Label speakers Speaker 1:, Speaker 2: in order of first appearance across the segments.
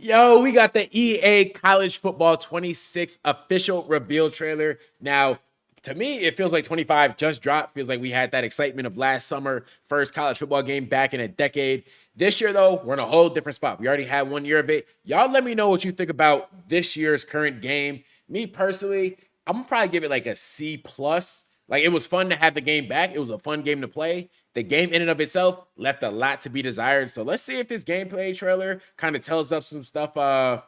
Speaker 1: Yo, we got the EA College Football 26 official reveal trailer. Now, to me, it feels like 25 just dropped. Feels like we had that excitement of last summer, first college football game back in a decade. This year, though, we're in a whole different spot. We already had 1 year of it. Y'all let me know what you think about this year's current game. Me personally, I'm gonna probably give it like a C plus. Like, it was fun to have the game back. It was a fun game to play. The game in and of itself left a lot to be desired. So let's see if this gameplay trailer kind of tells us some stuff, that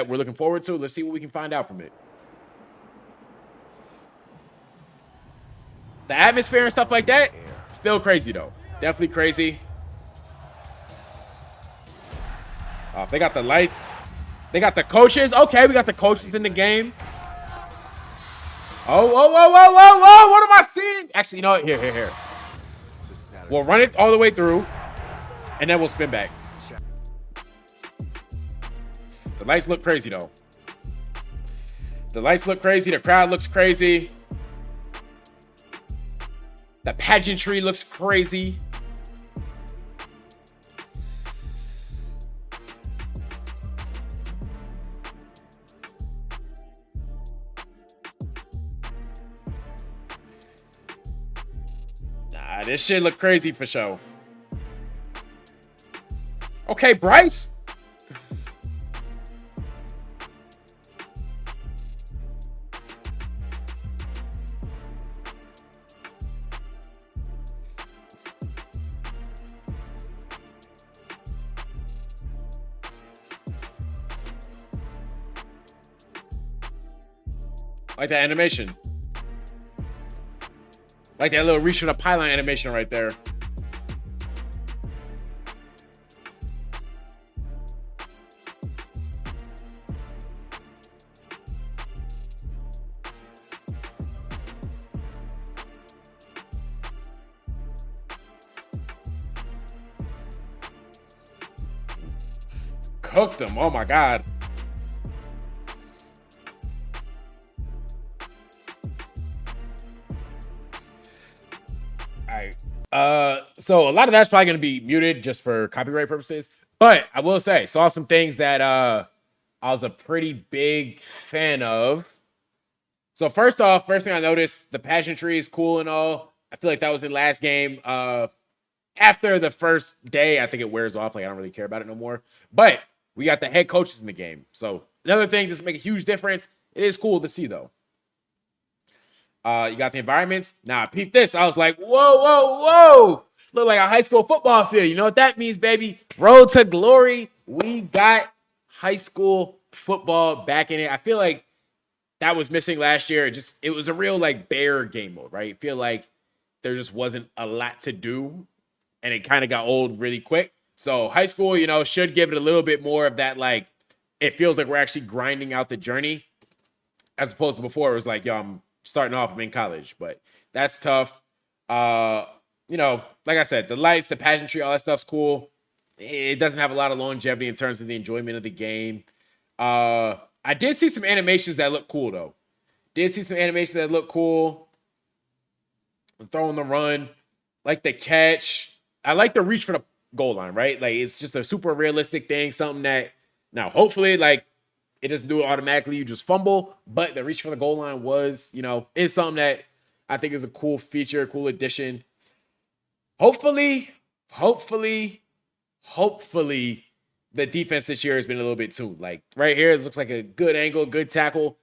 Speaker 1: we're looking forward to. Let's see what we can find out from it. The atmosphere and stuff like that, still crazy though. Definitely crazy. They got the lights. They got the coaches. Okay, we got the coaches in the game. Oh, whoa, whoa, whoa, whoa, whoa. What am I seeing? Actually, you know what? Here. We'll run it all the way through, and then we'll spin back. The lights look crazy, though. The lights look crazy. The crowd looks crazy. The pageantry looks crazy. Nah, this shit look crazy for sure. Okay, Bryce. Like that animation. Like that little reach for the pylon animation right there. Cooked them. Oh my God. So a lot of that's probably going to be muted just for copyright purposes. But I will say, saw some things that I was a pretty big fan of. So first thing I noticed, the pageantry is cool and all. I feel like that was in last game. After the first day, I think it wears off. Like, I don't really care about it no more. But we got the head coaches in the game. So another thing doesn't make a huge difference. It is cool to see, though. You got the environments. Now, peep this. I was like, whoa, whoa, whoa. Look like a high school football field. You know what that means, baby? Road to glory. We got high school football back in it. I feel like that was missing last year. It was a real like bare game mode, right? I feel like there just wasn't a lot to do, and it kind of got old really quick. So high school, should give it a little bit more of that, like, it feels like we're actually grinding out the journey, as opposed to before it was like, yo, I'm starting off, I'm in college. But that's tough. Like I said, the lights, the pageantry, all that stuff's cool. It doesn't have a lot of longevity in terms of the enjoyment of the game. I did see some animations that look cool, though. Throwing the run, like the catch. I like the reach for the goal line, right? Like, it's just a super realistic thing, something that, now, hopefully, like, it doesn't do it automatically. You just fumble, but the reach for the goal line is something that I think is a cool feature, cool addition. Hopefully, the defense this year has been a little bit too. Like, right here, it looks like a good angle, good tackle.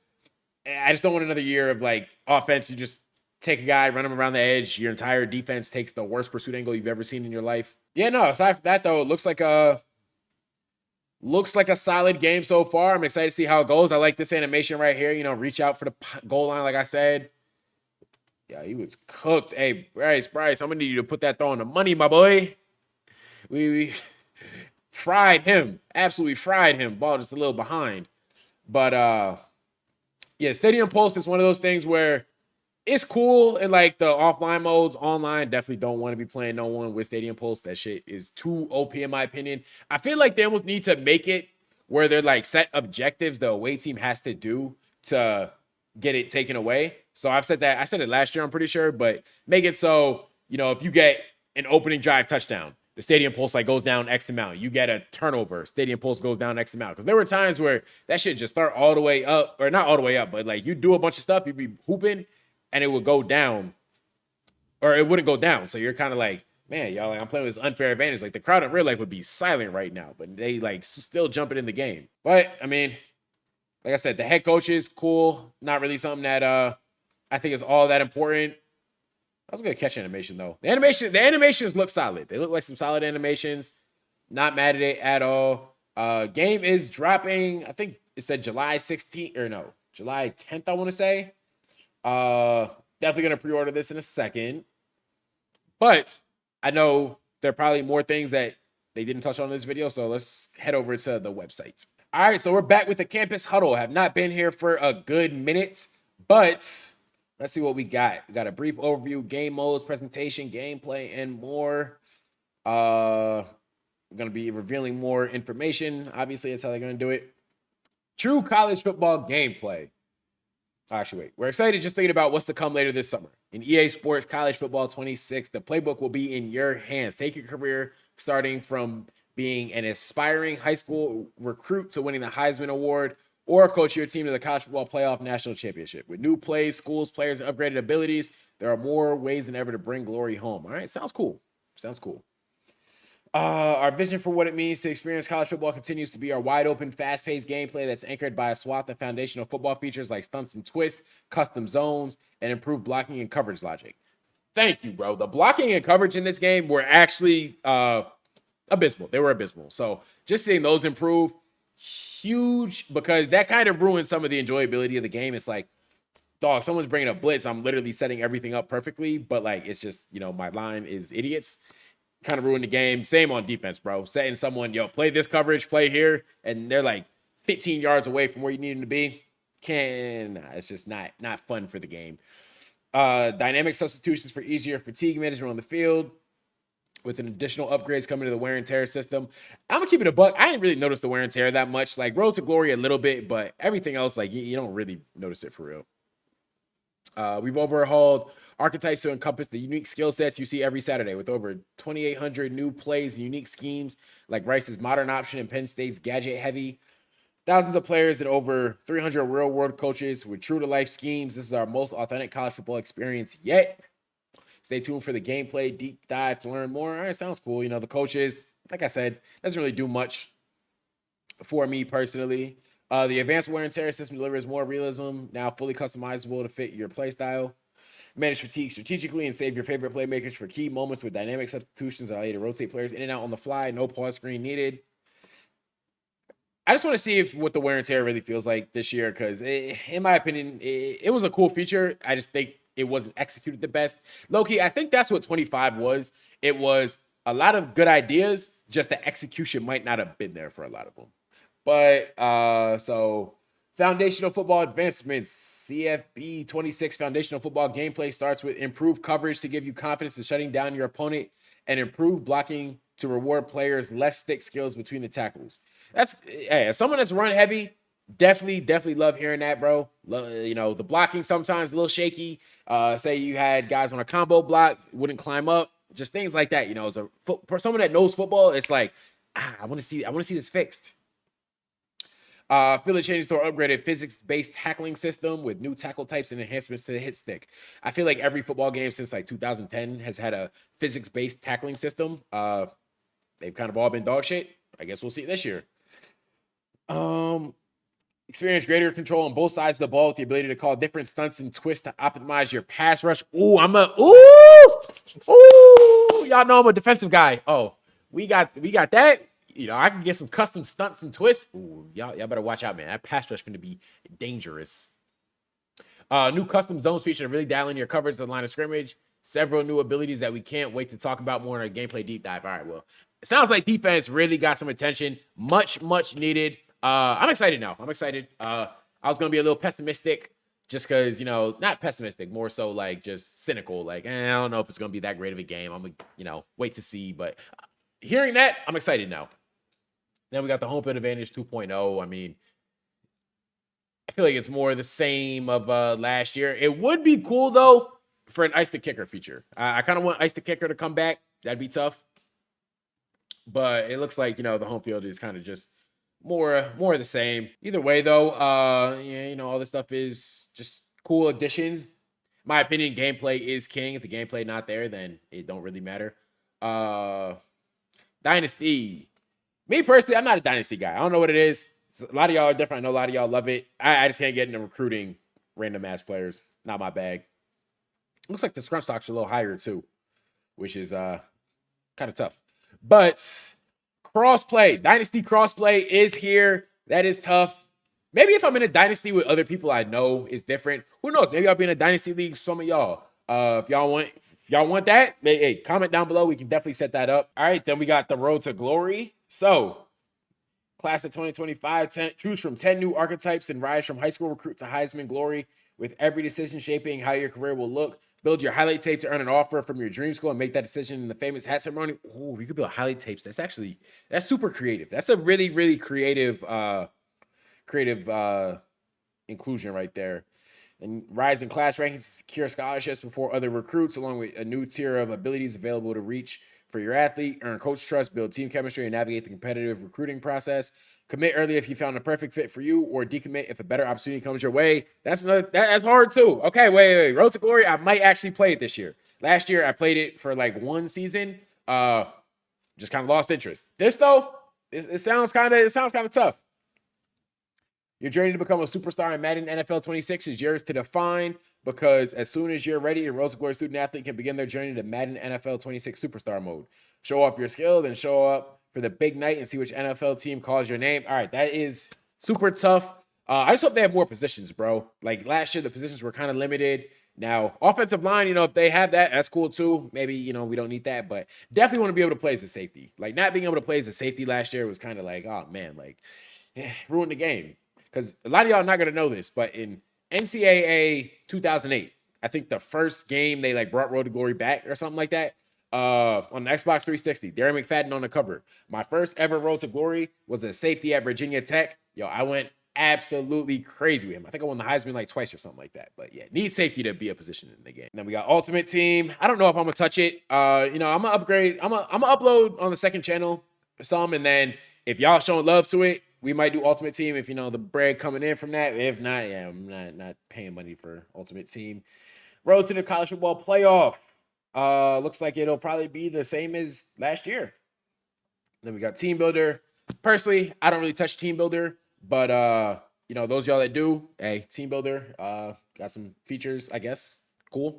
Speaker 1: I just don't want another year of like offense. You just take a guy, run him around the edge. Your entire defense takes the worst pursuit angle you've ever seen in your life. Yeah, no, aside from that though, it looks like a solid game so far. I'm excited to see how it goes. I like this animation right here. Reach out for the goal line, like I said. Yeah, he was cooked. Hey, Bryce, I'm gonna need you to put that throw on the money, my boy. We fried him. Absolutely fried him. Ball just a little behind. But yeah, Stadium Pulse is one of those things where it's cool in like the offline modes. Online, definitely don't want to be playing no one with Stadium Pulse. That shit is too OP in my opinion. I feel like they almost need to make it where they're like set objectives the away team has to do to get it taken away. So I said it last year, I'm pretty sure, but make it so, if you get an opening drive touchdown, the stadium pulse like goes down X amount. You get a turnover, stadium pulse goes down X amount. Because there were times where that shit just start all the way up, or not all the way up, but like you do a bunch of stuff, you'd be hooping, and it would go down, or it wouldn't go down. So you're kind of like, man, y'all, like I'm playing with this unfair advantage. Like the crowd in real life would be silent right now, but they like still jumping in the game. But I mean, like I said, the head coach is cool. Not really something that I think is all that important. I was gonna catch animation though. The animations look solid. They look like some solid animations. Not mad at it at all. Game is dropping. I think it said July 16th or no, July 10th. I want to say. Definitely gonna pre-order this in a second. But I know there are probably more things that they didn't touch on in this video, so let's head over to the website. All right, so we're back with the Campus Huddle. Have not been here for a good minute, but let's see what we got. We got a brief overview, game modes, presentation, gameplay, and more. We're going to be revealing more information. Obviously, that's how they're going to do it. True college football gameplay. Actually, wait. We're excited just thinking about what's to come later this summer. In EA Sports College Football 26, the playbook will be in your hands. Take your career starting from being an aspiring high school recruit to winning the Heisman Award, or coach your team to the College Football Playoff National Championship. With new plays, schools, players, and upgraded abilities, there are more ways than ever to bring glory home. All right, sounds cool. Sounds cool. Our vision for what it means to experience college football continues to be our wide open, fast-paced gameplay that's anchored by a swath of foundational football features like stunts and twists, custom zones, and improved blocking and coverage logic. Thank you, bro. The blocking and coverage in this game were actually abysmal. They were abysmal. So just seeing those improve, huge, because that kind of ruins some of the enjoyability of the game. It's like, dog, someone's bringing a blitz. I'm literally setting everything up perfectly, but like it's just, you know, my line is idiots. Kind of ruined the game. Same on defense, bro. Setting someone, yo, play this coverage, play here, and they're like 15 yards away from where you need them to be. It's just not fun for the game. Dynamic substitutions for easier fatigue management on the field, with an additional upgrades coming to the wear and tear system. I'm gonna keep it a buck. I didn't really notice the wear and tear that much. Like Road to Glory a little bit, but everything else, like you don't really notice it for real. We've overhauled archetypes to encompass the unique skill sets you see every Saturday, with over 2,800 new plays and unique schemes like Rice's modern option and Penn State's gadget heavy. Thousands of players and over 300 real world coaches with true to life schemes. This is our most authentic college football experience yet. Stay tuned for the gameplay deep dive to learn more. All right, sounds cool. You know, the coaches, like I said, doesn't really do much for me personally. The advanced wear and tear system delivers more realism, now fully customizable to fit your play style. Manage fatigue strategically and save your favorite playmakers for key moments with dynamic substitutions that allow you to rotate players in and out on the fly. No pause screen needed. I just want to see what the wear and tear really feels like this year, because in my opinion, it was a cool feature. I just think it wasn't executed the best. Low-key, I think that's what 25 was. It was a lot of good ideas, just the execution might not have been there for a lot of them. But, so foundational football advancements, CFB 26 foundational football gameplay starts with improved coverage to give you confidence in shutting down your opponent, and improved blocking to reward players' left stick skills between the tackles. That's, hey, as someone that's run heavy, definitely love hearing that, bro. You know, the blocking sometimes a little shaky. Say you had guys on a combo block, wouldn't climb up, just things like that. You know, for someone that knows football, it's like, I want to see this fixed. Feel the changes to our upgraded physics-based tackling system with new tackle types and enhancements to the hit stick. I feel like every football game since like 2010 has had a physics-based tackling system. They've kind of all been dog shit. I guess we'll see it this year. Experience greater control on both sides of the ball with the ability to call different stunts and twists to optimize your pass rush. Ooh, y'all know I'm a defensive guy. Oh, we got that. You know, I can get some custom stunts and twists. Ooh, y'all better watch out, man. That pass rush finna be dangerous. New custom zones feature to really dial in your coverage to the line of scrimmage. Several new abilities that we can't wait to talk about more in our gameplay deep dive. All right, well, it sounds like defense really got some attention. Much needed. I'm excited now. I'm excited. I was going to be a little pessimistic just because, you know, not pessimistic, more so like just cynical. Like, I don't know if it's going to be that great of a game. I'm going to, you know, wait to see. But hearing that, I'm excited now. Then we got the home field advantage 2.0. I mean, I feel like it's more the same of last year. It would be cool, though, for an Ice the Kicker feature. I kind of want Ice the Kicker to come back. That'd be tough. but it looks like, the home field is kind of just more of the same. Either way, though, yeah, all this stuff is just cool additions. My opinion, gameplay is king. If the gameplay not there, then it don't really matter. Dynasty. Me personally, I'm not a dynasty guy. I don't know what it is. A lot of y'all are different. I know a lot of y'all love it. I just can't get into recruiting random ass players. Not my bag. Looks like the scrum stocks are a little higher too, which is kind of tough. But crossplay, dynasty crossplay is here. That is tough. Maybe if I'm in a dynasty with other people I know is different. Who knows? Maybe I'll be in a dynasty league with some of y'all. If y'all want that, hey, comment down below. We can definitely set that up. All right, then we got the road to glory. So, class of 2025, choose from 10 new archetypes and rise from high school recruit to Heisman glory, with every decision shaping how your career will look. Build your highlight tape to earn an offer from your dream school and make that decision in the famous hat ceremony. Oh, you could build highlight tapes. That's super creative. That's a really, really creative inclusion right there. And rise in class rankings to secure scholarships before other recruits, along with a new tier of abilities available to reach for your athlete. Earn coach trust, build team chemistry, and navigate the competitive recruiting process. Commit early if you found a perfect fit for you, or decommit if a better opportunity comes your way. That's hard too. Okay, wait. Road to Glory, I might actually play it this year. Last year I played it for like one season. Just kind of lost interest. This though, it sounds kind of tough. Your journey to become a superstar in Madden NFL 26 is yours to define, because as soon as you're ready, your Road to Glory student athlete can begin their journey to Madden NFL 26 superstar mode. Show off your skill, then show up for the big night and see which NFL team calls your name. All right, that is super tough. I just hope they have more positions, bro. Like last year, the positions were kind of limited. Now, offensive line, if they have that, that's cool too. Maybe, we don't need that, but definitely want to be able to play as a safety. Like not being able to play as a safety last year was kind of like, oh man, like ruined the game. Because a lot of y'all are not going to know this, but in NCAA 2008, I think the first game they like brought Road to Glory back or something like that, on the Xbox 360, Darren McFadden on the cover. My first ever Road to Glory was a safety at Virginia Tech. Yo, I went absolutely crazy with him. I think I won the Heisman like twice or something like that. But yeah, need safety to be a position in the game. And then we got Ultimate Team. I don't know if I'm gonna touch it. I'm gonna upgrade. I'm gonna upload on the second channel some, and then if y'all showing love to it, we might do Ultimate Team if the bread coming in from that. If not, yeah, I'm not paying money for Ultimate Team. Road to the college football playoff. Looks like it'll probably be the same as last year. Then we got Team Builder. Personally, I don't really touch Team Builder, but those y'all that do, hey, Team Builder, got some features, I guess. Cool.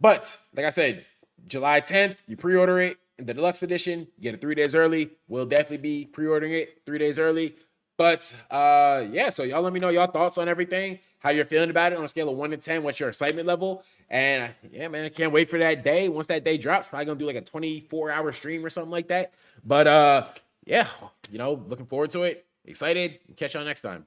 Speaker 1: But like I said, July 10th, you pre-order it in the deluxe edition, you get it 3 days early. We'll definitely be pre-ordering it 3 days early. But yeah, so y'all let me know y'all thoughts on everything, how you're feeling about it on a scale of 1 to 10. What's your excitement level? And yeah, man, I can't wait for that day. Once that day drops, probably gonna do like a 24-hour stream or something like that. But yeah, looking forward to it. Excited. Catch y'all next time.